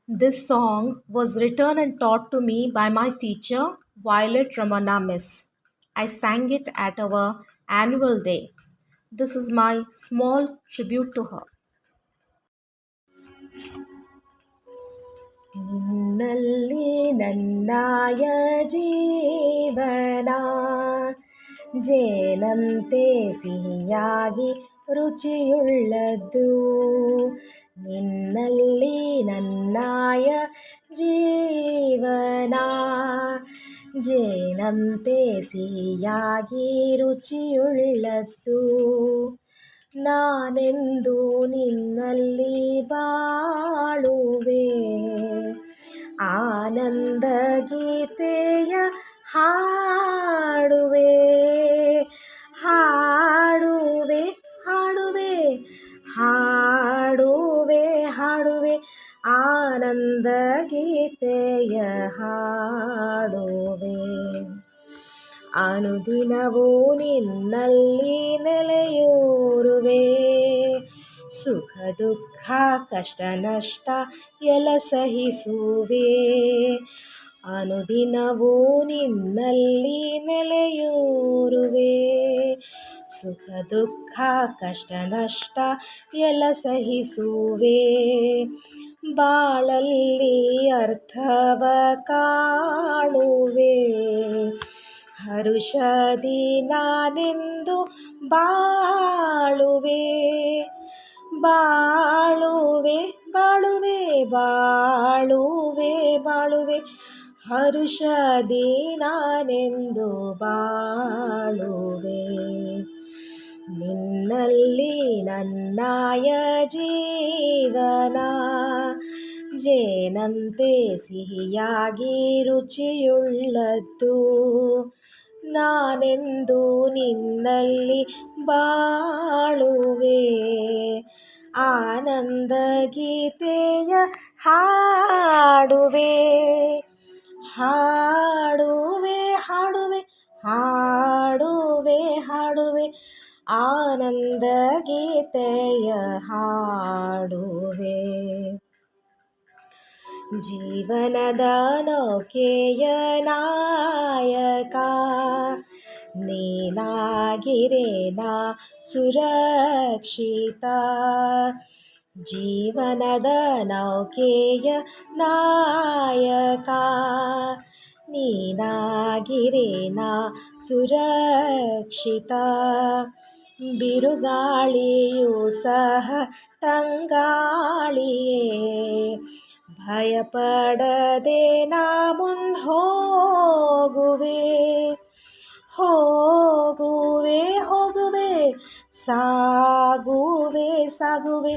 This song was written and taught to me by my teacher, Violet Ramana Miss. I sang it at our annual day. This is my small tribute to her. ನಿನ್ನಲ್ಲಿ ನನ್ನಾಯ ಜೀವನ ಜೇನಂತೆ ಸಿಹಿಯಾಗಿ ರುಚಿಯುಳ್ಳದ್ದು ನಿನ್ನಲ್ಲಿ ನನ್ನಾಯ ಜೀವನ ಜೇನಂತೆ ಸಿಹಿಯಾಗಿ ರುಚಿಯುಳ್ಳದ್ದು ನಾನೆಂದು ನಿನ್ನಲ್ಲಿ ಬಾಳುವೆ ಆನಂದ ಗೀತೆಯ ಹಾಡುವೆ ಹಾಡುವೆ ಹಾಡುವೆ ಹಾಡುವೆ ಹಾಡುವೆ ಆನಂದ ಗೀತೆಯ ಹಾಡುವೆ ಅನುದಿನವೂ ನಿನ್ನಲ್ಲಿ ನೆಲೆಯೂರುವೆ ಸುಖ ದುಃಖ ಕಷ್ಟ ನಷ್ಟ ಎಲ್ಲ ಸಹಿಸುವೆ ಅನುದಿನವೂ ನಿನ್ನಲ್ಲಿ ನೆಲೆಯೂರುವೆ ಸುಖ ದುಃಖ ಕಷ್ಟ ನಷ್ಟ ಎಲ್ಲ ಸಹಿಸುವೆ ಬಾಳಲ್ಲಿ ಅರ್ಥವ ಕಾಣುವೆ ಹರುಷದಿ ನಾನೆಂದು ಬಾಳುವೆ ಬಾಳುವೆ ಬಾಳುವೆ ಬಾಳುವೆ ಬಾಳುವೆ ಹರುಷದಿ ನಾನೆಂದು ಬಾಳುವೆ ನಿನ್ನಲ್ಲಿ ನನ್ನಾಯ ಜೀವನ ಜೇನಂತೆ ಸಿಹಿಯಾಗಿ ರುಚಿಯುಳ್ಳದ್ದು ನಾನೆಂದು ನಿನ್ನಲ್ಲಿ ಬಾಳುವೆ ಆನಂದ ಗೀತೆಯ ಹಾಡುವೆ ಹಾಡುವೆ ಹಾಡುವೆ ಹಾಡುವೆ ಹಾಡುವೆ ಆನಂದ ಗೀತೆಯ ಹಾಡುವೆ ಜೀವನದ ನೌಕೆಯ ನಾಯಕ ನೀನಾಗಿರೇನಾ ಸುರಕ್ಷಿತ ಜೀವನದ ನೌಕೆಯ ನಾಯಕ ನೀನಾಗಿರೇನಾ ಸುರಕ್ಷಿತ ಬಿರುಗಾಳಿಯೂ ಸಹ ತಂಗಾಳಿಯೇ ಭಯಪಡದೆ ನಾ ಮುಂದೆ ಹೋಗುವೆ ಹೋಗುವೆ ಹೋಗುವೆ ಸಾಗುವೆ ಸಾಗುವೆ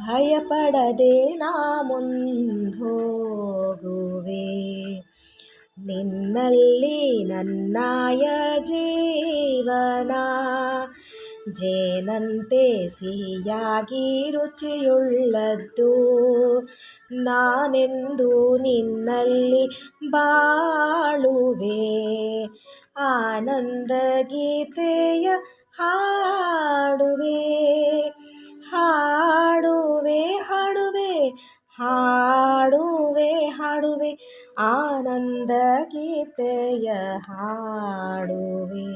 ಭಯಪಡದೆ ನಾ ಮುಂದೆ ಹೋಗುವೆ ನಿನ್ನಲ್ಲಿ ನನ್ನಾಯ ಜೀವನ ಜೇನಂತೆ ಸಿಹಿಯಾಗಿ ರುಚಿಯುಳ್ಳದ್ದು ನಾನೆಂದು ನಿನ್ನಲ್ಲಿ ಬಾಳುವೆ ಆನಂದ ಗೀತೆಯ ಹಾಡುವೆ ಹಾಡುವೆ ಹಾಡುವೆ ಹಾಡುವೆ ಹಾಡುವೆ ಆನಂದ ಗೀತೆಯ ಹಾಡುವೆ